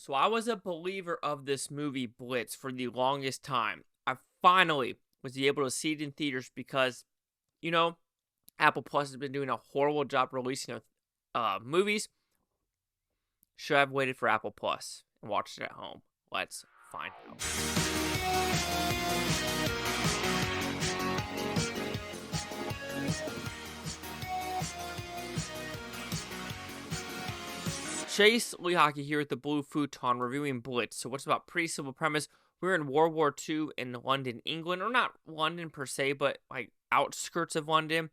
So I was a believer of this movie Blitz for the longest time. I finally was able to see it in theaters because, you know, Apple Plus has been doing a horrible job releasing movies. Should have waited for Apple Plus and watched it at home. Let's find out. Chase Lee Hockey here with the Blue Futon reviewing Blitz. So what's about pretty simple premise? We're in World War II in London, England, or not London per se, but like outskirts of London.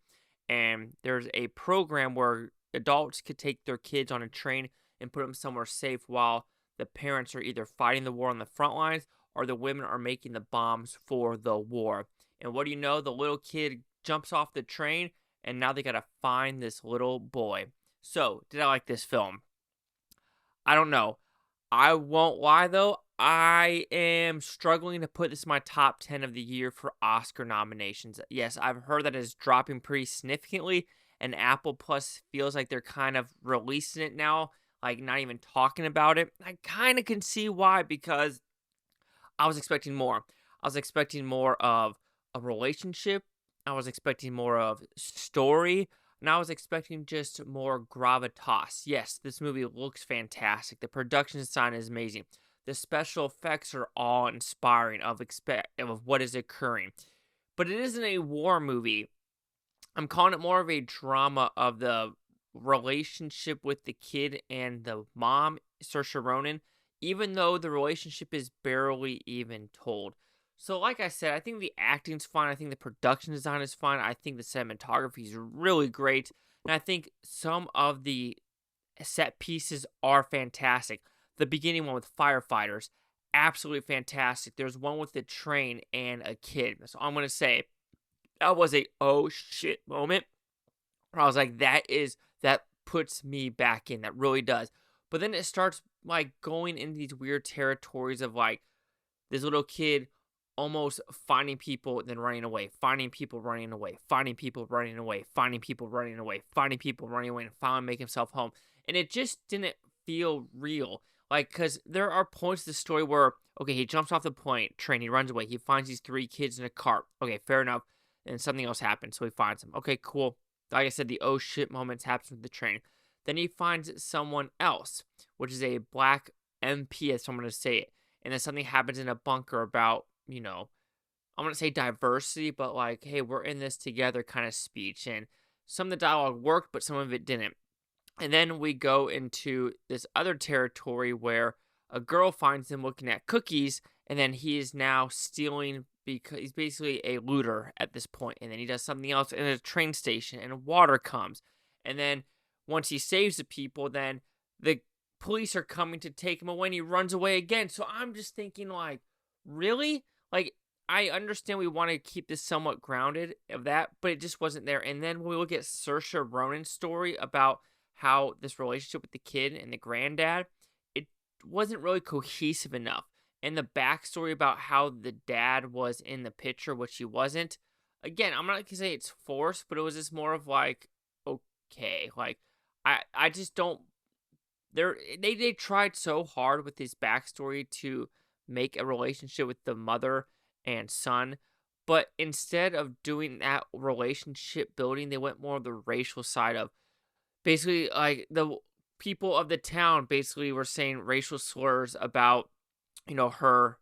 And there's a program where adults could take their kids on a train and put them somewhere safe while the parents are either fighting the war on the front lines or the women are making the bombs for the war. And what do you know? The little kid jumps off the train and now they gotta find this little boy. So, did I like this film? I don't know. I won't lie though. I am struggling to put this in my top 10 of the year for Oscar nominations. Yes, I've heard that it's dropping pretty significantly, and Apple Plus feels like they're kind of releasing it now, like not even talking about it. I kind of can see why, because I was expecting more. I was expecting more of a relationship. I was expecting more of story. And I was expecting just more gravitas. Yes, this movie looks fantastic. The production design is amazing. The special effects are awe-inspiring of what is occurring. But it isn't a war movie. I'm calling it more of a drama of the relationship with the kid and the mom, Saoirse Ronan, even though the relationship is barely even told. So like I said, I think the acting's fine. I think the production design is fine. I think the cinematography is really great. And I think some of the set pieces are fantastic. The beginning one with firefighters, absolutely fantastic. There's one with the train and a kid. So I'm going to say that was a oh shit moment. Where I was like, that puts me back in. That really does. But then it starts like going into these weird territories of like this little kid almost finding people, then running away, finding people, running away, finding people, running away, finding people, running away, finding people, running away, and finally make himself home. And it just didn't feel real. Like, because there are points of the story where, okay, he jumps off the train, he runs away, he finds these 3 kids in a cart. Okay, fair enough. And something else happens, so he finds them. Okay, cool. Like I said, the oh shit moments happen with the train. Then he finds someone else, which is a black MP, as someone to say it. And then something happens in a bunker about, I'm going to say diversity, but like, hey, we're in this together kind of speech. And some of the dialogue worked, but some of it didn't. And then we go into this other territory where a girl finds him looking at cookies, and then he is now stealing because he's basically a looter at this point. And then he does something else in a train station, and water comes. And then once he saves the people, then the police are coming to take him away, and he runs away again. So I'm just thinking, like, really? Like, I understand we want to keep this somewhat grounded of that, but it just wasn't there. And then when we look at Saoirse Ronan's story about how this relationship with the kid and the granddad, it wasn't really cohesive enough. And the backstory about how the dad was in the picture, which he wasn't. Again, I'm not going to say it's forced, but it was just more of like, okay, like, I just don't, they tried so hard with his backstory to make a relationship with the mother and son, but instead of doing that relationship building, they went more of the racial side of basically like the people of the town basically were saying racial slurs about, her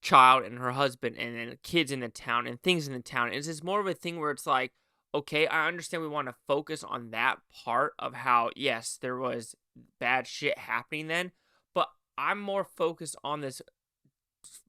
child and her husband and then kids in the town and things in the town. It's just more of a thing where it's like, okay, I understand we want to focus on that part of how, yes, there was bad shit happening then, but I'm more focused on this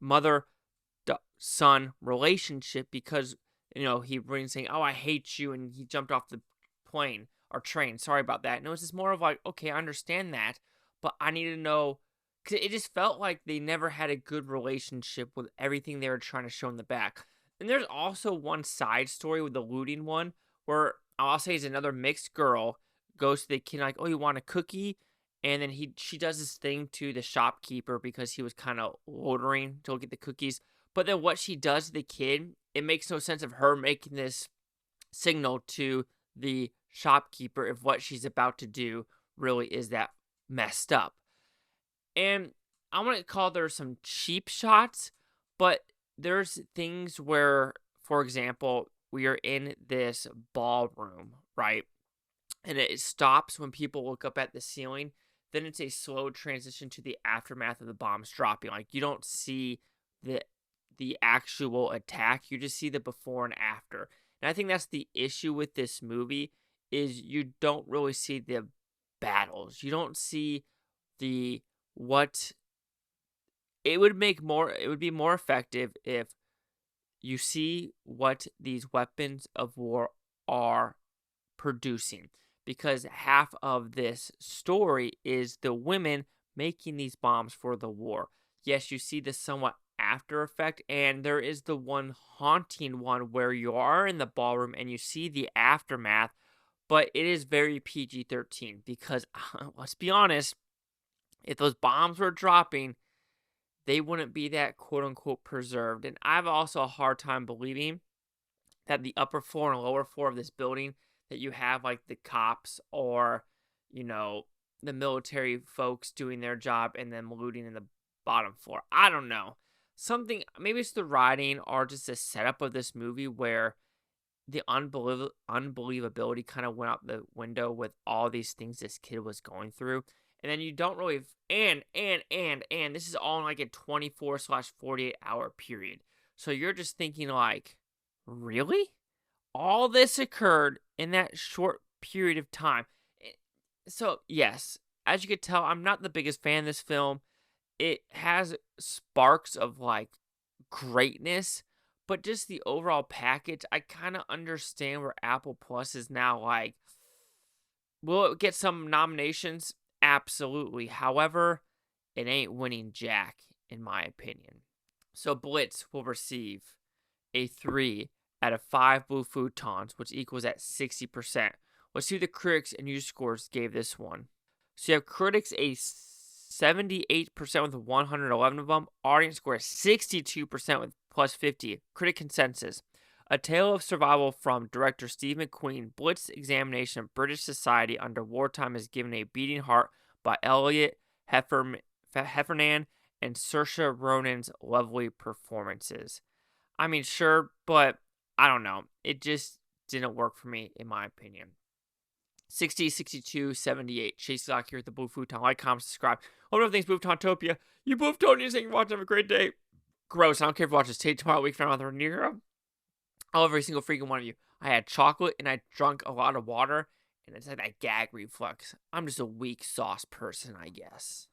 mother-son relationship because, he brings saying, oh, I hate you, and he jumped off the plane or train. Sorry about that. No, it's just more of like, okay, I understand that, but I need to know, because it just felt like they never had a good relationship with everything they were trying to show in the back. And there's also one side story with the looting one where I'll say is another mixed girl goes to the kid like, oh, you want a cookie? And then she does this thing to the shopkeeper because he was kind of ordering to go get the cookies. But then what she does to the kid, it makes no sense of her making this signal to the shopkeeper if what she's about to do really is that messed up. And I want to call there some cheap shots, but there's things where, for example, we are in this ballroom, right? And it stops when people look up at the ceiling. Then it's a slow transition to the aftermath of the bombs dropping. Like, you don't see the actual attack. You just see the before and after. And I think that's the issue with this movie is you don't really see the battles. You don't see the what it would be more effective if you see what these weapons of war are producing, because half of this story is the women making these bombs for the war. Yes, you see the somewhat after effect, and there is the one haunting one where you are in the ballroom and you see the aftermath, but it is very PG-13 because, let's be honest, if those bombs were dropping, they wouldn't be that quote-unquote preserved. And I have also a hard time believing that the upper floor and lower floor of this building, that you have like the cops or, the military folks doing their job and then looting in the bottom floor. I don't know. Maybe it's the writing or just the setup of this movie where the unbelievability kind of went out the window with all these things this kid was going through. And then you don't really, and this is all in like a 24/48 hour period. So you're just thinking like, really? All this occurred in that short period of time. So yes, as you could tell, I'm not the biggest fan of this film. It has sparks of like greatness, but just the overall package, I kind of understand where Apple Plus is now like, will it get some nominations? Absolutely. However, it ain't winning Jack, in my opinion. So Blitz will receive a 3 out of 5 blue futons, which equals at 60%. Let's see what the critics and user scores gave this one. So you have critics a 78% with 111 of them. Audience score 62% with plus 50. Critic consensus. A Tale of Survival from director Steve McQueen. Blitz examination of British society under wartime is given a beating heart by Elliott, Heffernan, and Saoirse Ronan's lovely performances. I mean, sure, but I don't know. It just didn't work for me, in my opinion. 60, 62, 78. Chase Lock here at the Blue Futon. Like, comment, subscribe. Hope everything's Bluetontopia. You Bluetonians, thank you for watching. Have a great day. Gross. I don't care if you watch this tape tomorrow week for another Nero. I love every single freaking one of you. I had chocolate and I drank a lot of water, and it's like that gag reflex. I'm just a weak sauce person, I guess.